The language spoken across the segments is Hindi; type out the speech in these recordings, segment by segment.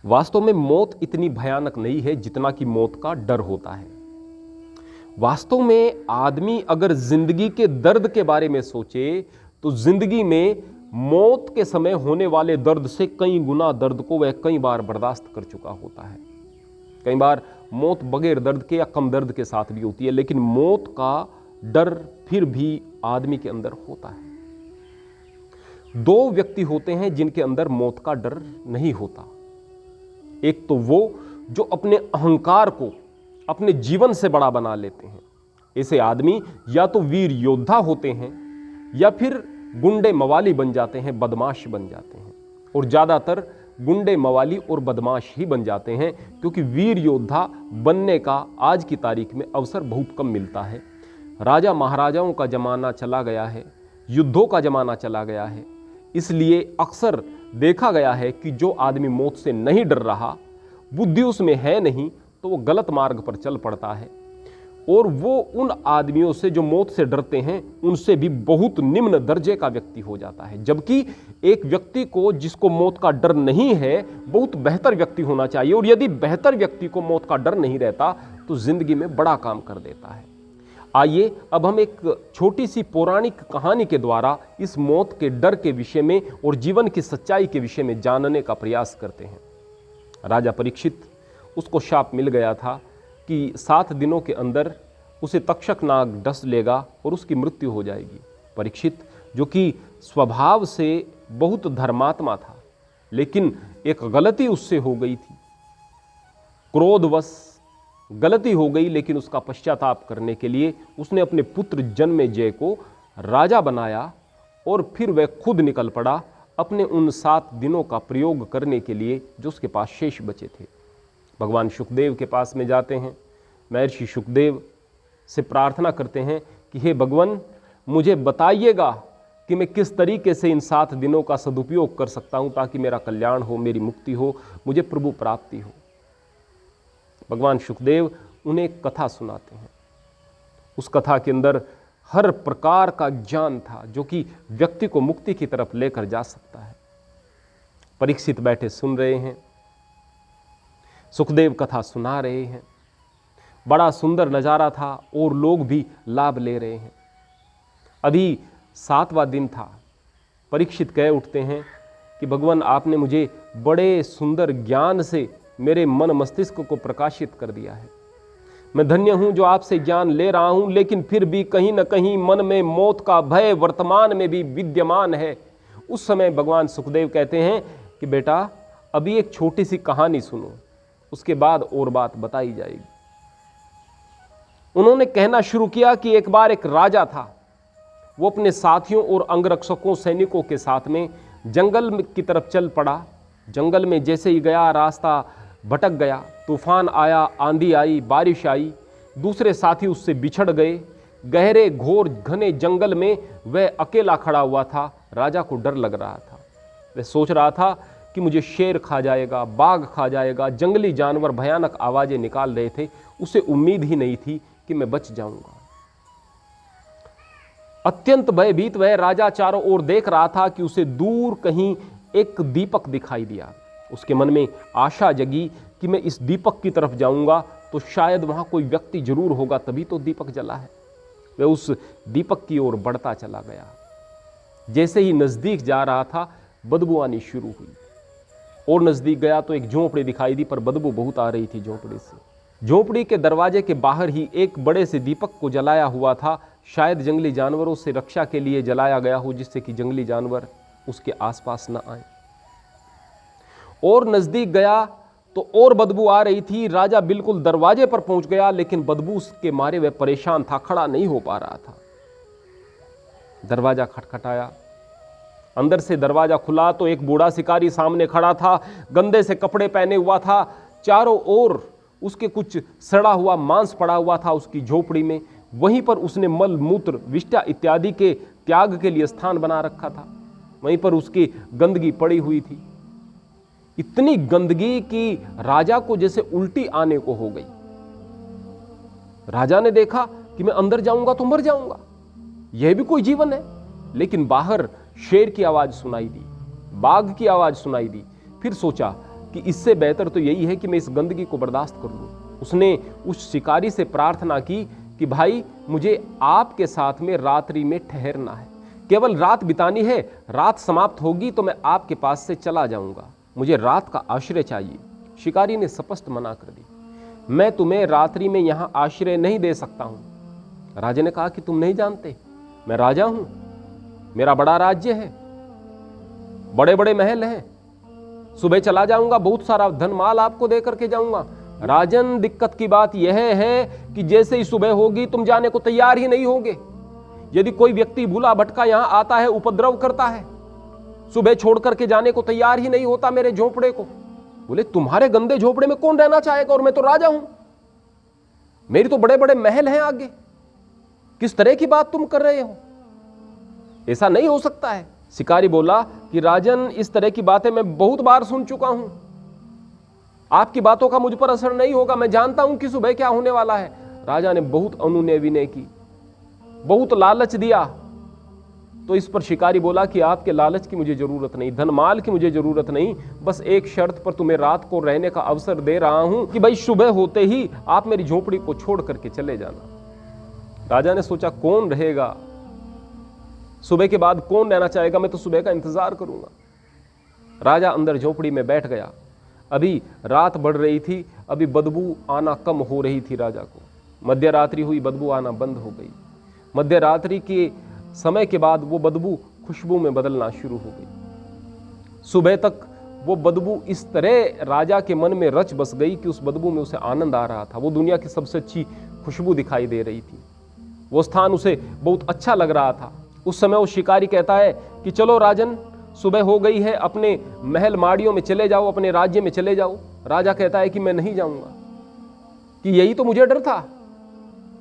वास्तव में मौत इतनी भयानक नहीं है जितना कि मौत का डर होता है। वास्तव में आदमी अगर जिंदगी के दर्द के बारे में सोचे तो जिंदगी में मौत के समय होने वाले दर्द से कई गुना दर्द को वह कई बार बर्दाश्त कर चुका होता है। कई बार मौत बगैर दर्द के या कम दर्द के साथ भी होती है, लेकिन मौत का डर फिर भी आदमी के अंदर होता है। दो व्यक्ति होते हैं जिनके अंदर मौत का डर नहीं होता। एक तो वो जो अपने अहंकार को अपने जीवन से बड़ा बना लेते हैं। ऐसे आदमी या तो वीर योद्धा होते हैं या फिर गुंडे मवाली बन जाते हैं, बदमाश बन जाते हैं। और ज्यादातर गुंडे मवाली और बदमाश ही बन जाते हैं, क्योंकि वीर योद्धा बनने का आज की तारीख में अवसर बहुत कम मिलता है। राजा महाराजाओं का जमाना चला गया है, युद्धों का जमाना चला गया है। इसलिए अक्सर देखा गया है कि जो आदमी मौत से नहीं डर रहा, बुद्धि उसमें है नहीं, तो वो गलत मार्ग पर चल पड़ता है। और वो उन आदमियों से जो मौत से डरते हैं उनसे भी बहुत निम्न दर्जे का व्यक्ति हो जाता है। जबकि एक व्यक्ति को जिसको मौत का डर नहीं है बहुत बेहतर व्यक्ति होना चाहिए, और यदि बेहतर व्यक्ति को मौत का डर नहीं रहता तो जिंदगी में बड़ा काम कर देता है। आइए अब हम एक छोटी सी पौराणिक कहानी के द्वारा इस मौत के डर के विषय में और जीवन की सच्चाई के विषय में जानने का प्रयास करते हैं। राजा परीक्षित, उसको शाप मिल गया था कि 7 दिनों के अंदर उसे तक्षक नाग डस लेगा और उसकी मृत्यु हो जाएगी। परीक्षित जो कि स्वभाव से बहुत धर्मात्मा था, लेकिन एक गलती उससे हो गई थी, क्रोधवश गलती हो गई, लेकिन उसका पश्चाताप करने के लिए उसने अपने पुत्र जन्मेजय को राजा बनाया और फिर वह खुद निकल पड़ा अपने उन 7 दिनों का प्रयोग करने के लिए जो उसके पास शेष बचे थे। भगवान शुकदेव के पास में जाते हैं, महर्षि शुकदेव से प्रार्थना करते हैं कि हे भगवान, मुझे बताइएगा कि मैं किस तरीके से इन 7 दिनों का सदुपयोग कर सकता हूं ताकि मेरा कल्याण हो, मेरी मुक्ति हो, मुझे प्रभु प्राप्ति हो। भगवान शुकदेव उन्हें एक कथा सुनाते हैं। उस कथा के अंदर हर प्रकार का ज्ञान था जो कि व्यक्ति को मुक्ति की तरफ लेकर जा सकता है। परीक्षित बैठे सुन रहे हैं, सुखदेव कथा सुना रहे हैं। बड़ा सुंदर नजारा था और लोग भी लाभ ले रहे हैं। अभी 7वां दिन था। परीक्षित कह उठते हैं कि भगवान, आपने मुझे बड़े सुंदर ज्ञान से मेरे मन मस्तिष्क को प्रकाशित कर दिया है। मैं धन्य हूं जो आपसे ज्ञान ले रहा हूं, लेकिन फिर भी कहीं न कहीं मन में मौत का भय वर्तमान में भी विद्यमान है। उस समय भगवान सुखदेव कहते हैं कि बेटा, अभी एक छोटी सी कहानी सुनो, उसके बाद और बात बताई जाएगी। उन्होंने कहना शुरू किया कि एक बार एक राजा था। वो अपने साथियों और अंगरक्षकों सैनिकों के साथ में जंगल की तरफ चल पड़ा। जंगल में जैसे ही गया रास्ता भटक गया, तूफान आया, आंधी आई, बारिश आई, दूसरे साथी उससे बिछड़ गए। गहरे घोर घने जंगल में वह अकेला खड़ा हुआ था। राजा को डर लग रहा था। वह सोच रहा था कि मुझे शेर खा जाएगा, बाघ खा जाएगा, जंगली जानवर भयानक आवाजें निकाल रहे थे। उसे उम्मीद ही नहीं थी कि मैं बच जाऊंगा। अत्यंत भयभीत वह राजा चारों ओर देख रहा था कि उसे दूर कहीं एक दीपक दिखाई दिया। उसके मन में आशा जगी कि मैं इस दीपक की तरफ जाऊंगा तो शायद वहां कोई व्यक्ति जरूर होगा, तभी तो दीपक जला है। वह उस दीपक की ओर बढ़ता चला गया। जैसे ही नजदीक जा रहा था, बदबू आनी शुरू हुई और नजदीक गया तो एक झोंपड़ी दिखाई दी, पर बदबू बहुत आ रही थी झोंपड़ी से। झोंपड़ी के दरवाजे के बाहर ही एक बड़े से दीपक को जलाया हुआ था। शायद जंगली जानवरों से रक्षा के लिए जलाया गया हो, जिससे कि जंगली जानवर उसके आसपास न आए। और नजदीक गया तो और बदबू आ रही थी। राजा बिल्कुल दरवाजे पर पहुंच गया, लेकिन बदबू के मारे वह परेशान था, खड़ा नहीं हो पा रहा था। दरवाजा खटखटाया, अंदर से दरवाजा खुला तो एक बूढ़ा शिकारी सामने खड़ा था। गंदे से कपड़े पहने हुआ था, चारों ओर उसके कुछ सड़ा हुआ मांस पड़ा हुआ था उसकी झोपड़ी में। वहीं पर उसने मल मूत्र विष्ठा इत्यादि के त्याग के लिए स्थान बना रखा था। वहीं पर उसकी गंदगी पड़ी हुई थी, इतनी गंदगी कि राजा को जैसे उल्टी आने को हो गई। राजा ने देखा कि मैं अंदर जाऊंगा तो मर जाऊंगा, यह भी कोई जीवन है। लेकिन बाहर शेर की आवाज सुनाई दी, बाघ की आवाज सुनाई दी। फिर सोचा कि इससे बेहतर तो यही है कि मैं इस गंदगी को बर्दाश्त कर लूँ। उसने उस शिकारी से प्रार्थना की कि भाई मुझे आपके साथ में रात्रि में ठहरना है, केवल रात बितानी है, रात समाप्त होगी तो मैं आपके पास से चला जाऊंगा, मुझे रात का आश्रय चाहिए। शिकारी ने स्पष्ट मना कर दी, मैं तुम्हें रात्रि में यहाँ आश्रय नहीं दे सकता हूँ। राजा ने कहा कि तुम नहीं जानते, मैं राजा हूं, मेरा बड़ा राज्य है, बड़े बड़े महल हैं, सुबह चला जाऊंगा, बहुत सारा धन माल आपको दे करके जाऊंगा। राजन, दिक्कत की बात यह है कि जैसे ही सुबह होगी तुम जाने को तैयार ही नहीं होगे। यदि कोई व्यक्ति भूला भटका यहां आता है, उपद्रव करता है, सुबह छोड़ करके जाने को तैयार ही नहीं होता मेरे झोपड़े को। बोले तुम्हारे गंदे झोपड़े में कौन रहना चाहेगा, और मैं तो राजा हूं, मेरी तो बड़े बड़े महल हैं आगे, किस तरह की बात तुम कर रहे हो, ऐसा नहीं हो सकता है। शिकारी बोला कि राजन, इस तरह की बातें मैं बहुत बार सुन चुका हूं, आपकी बातों का मुझ पर असर नहीं होगा, मैं जानता हूं कि सुबह क्या होने वाला है। राजा ने बहुत अनुनय विनय की, बहुत लालच दिया, तो इस पर शिकारी बोला कि आपके लालच की मुझे जरूरत नहीं, धन माल की मुझे जरूरत नहीं, बस एक शर्त पर तुम्हें रात को रहने का अवसर दे रहा हूं कि भाई सुबह होते ही आप मेरी झोपड़ी को छोड़ करके चले जाना। राजा ने सोचा कौन रहेगा, सुबह के बाद कौन रहना चाहेगा, मैं तो सुबह का इंतजार करूंगा। राजा अंदर झोपड़ी में बैठ गया। अभी रात बढ़ रही थी, अभी बदबू आना कम हो रही थी राजा को। मध्य रात्रि हुई, बदबू आना बंद हो गई। मध्य रात्रि के समय के बाद वो बदबू खुशबू में बदलना शुरू हो गई। सुबह तक वो बदबू इस तरह राजा के मन में रच बस गई कि उस बदबू में उसे आनंद आ रहा था। वो दुनिया की सबसे अच्छी खुशबू दिखाई दे रही थी, वो स्थान उसे बहुत अच्छा लग रहा था। उस समय वो शिकारी कहता है कि चलो राजन, सुबह हो गई है, अपने महल माड़ियों में चले जाओ, अपने राज्य में चले जाओ। राजा कहता है कि मैं नहीं जाऊंगा, कि यही तो मुझे डर था,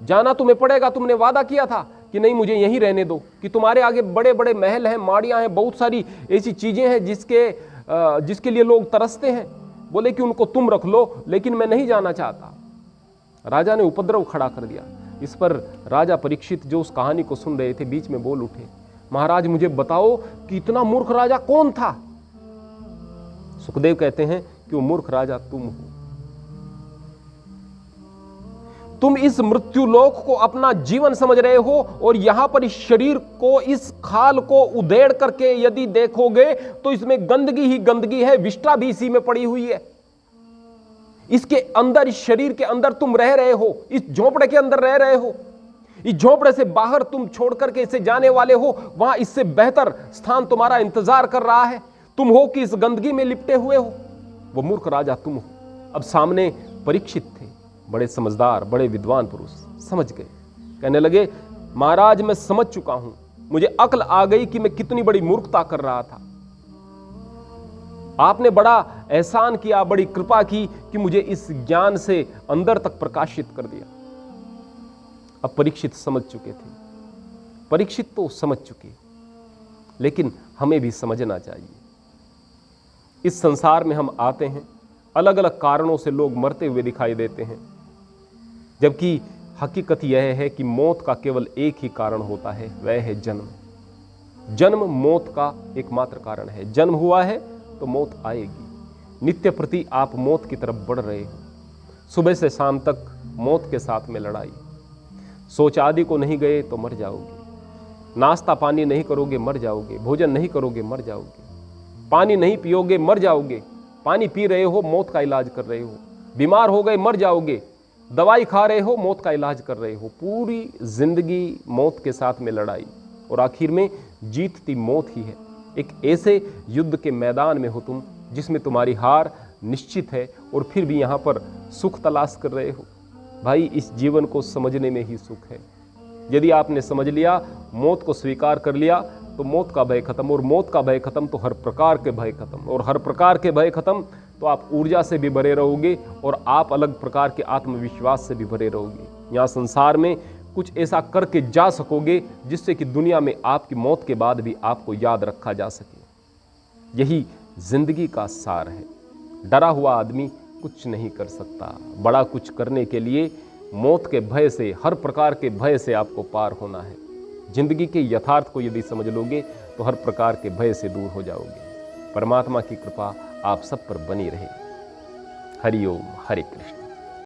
जाना तुम्हें पड़ेगा, तुमने वादा किया था कि नहीं मुझे यहीं रहने दो, कि तुम्हारे आगे बड़े बड़े महल हैं, माड़ियां हैं, बहुत सारी ऐसी चीजें हैं जिसके लिए लोग तरसते हैं। बोले कि उनको तुम रख लो, लेकिन मैं नहीं जाना चाहता। राजा ने उपद्रव खड़ा कर दिया। इस पर राजा परीक्षित जो उस कहानी को सुन रहे थे बीच में बोल उठे, महाराज मुझे बताओ कि इतना मूर्ख राजा कौन था। सुखदेव कहते हैं कि वो मूर्ख राजा तुम हो। तुम इस मृत्युलोक को अपना जीवन समझ रहे हो, और यहां पर इस शरीर को, इस खाल को उधेड़ करके यदि देखोगे तो इसमें गंदगी ही गंदगी है, विष्ठा भी इसी में पड़ी हुई है। इसके अंदर, इस शरीर के अंदर तुम रह रहे हो, इस झोपड़े के अंदर रह रहे हो। इस झोपड़े से बाहर तुम छोड़ करके इसे जाने वाले हो, वहां इससे बेहतर स्थान तुम्हारा इंतजार कर रहा है। तुम हो कि इस गंदगी में लिपटे हुए हो। वो मूर्ख राजा तुम हो। अब सामने परीक्षित थे, बड़े समझदार, बड़े विद्वान पुरुष, समझ गए। कहने लगे महाराज मैं समझ चुका हूं, मुझे अक्ल आ गई कि मैं कितनी बड़ी मूर्खता कर रहा था। आपने बड़ा एहसान किया, बड़ी कृपा की कि मुझे इस ज्ञान से अंदर तक प्रकाशित कर दिया। अब परीक्षित समझ चुके थे। परीक्षित तो समझ चुके, लेकिन हमें भी समझना चाहिए। इस संसार में हम आते हैं, अलग अलग कारणों से लोग मरते हुए दिखाई देते हैं, जबकि हकीकत यह है कि मौत का केवल एक ही कारण होता है, वह है जन्म। जन्म मौत का एकमात्र कारण है। जन्म हुआ है तो मौत आएगी। नित्य प्रति आप मौत की तरफ बढ़ रहे हो। सुबह से शाम तक मौत के साथ में लड़ाई। सोच आदि को नहीं गए तो मर जाओगे। नाश्ता पानी नहीं करोगे मर जाओगे। भोजन नहीं करोगे मर जाओगे। पानी नहीं पियोगे मर जाओगे। पानी पी रहे हो मौत का इलाज कर रहे हो। बीमार हो गए मर जाओगे। दवाई खा रहे हो मौत का इलाज कर रहे हो। पूरी जिंदगी मौत के साथ में लड़ाई, और आखिर में जीतती मौत ही है। एक ऐसे युद्ध के मैदान में हो तुम जिसमें तुम्हारी हार निश्चित है, और फिर भी यहाँ पर सुख तलाश कर रहे हो। भाई इस जीवन को समझने में ही सुख है। यदि आपने समझ लिया, मौत को स्वीकार कर लिया, तो मौत का भय खत्म, और मौत का भय खत्म तो हर प्रकार के भय खत्म, और हर प्रकार के भय खत्म तो आप ऊर्जा से भी भरे रहोगे, और आप अलग प्रकार के आत्मविश्वास से भी भरे रहोगे। यहाँ संसार में कुछ ऐसा करके जा सकोगे जिससे कि दुनिया में आपकी मौत के बाद भी आपको याद रखा जा सके। यही जिंदगी का सार है। डरा हुआ आदमी कुछ नहीं कर सकता। बड़ा कुछ करने के लिए मौत के भय से, हर प्रकार के भय से आपको पार होना है। जिंदगी के यथार्थ को यदि समझ लोगे तो हर प्रकार के भय से दूर हो जाओगे। परमात्मा की कृपा आप सब पर बनी रहे। हरि ओम, हरे कृष्ण।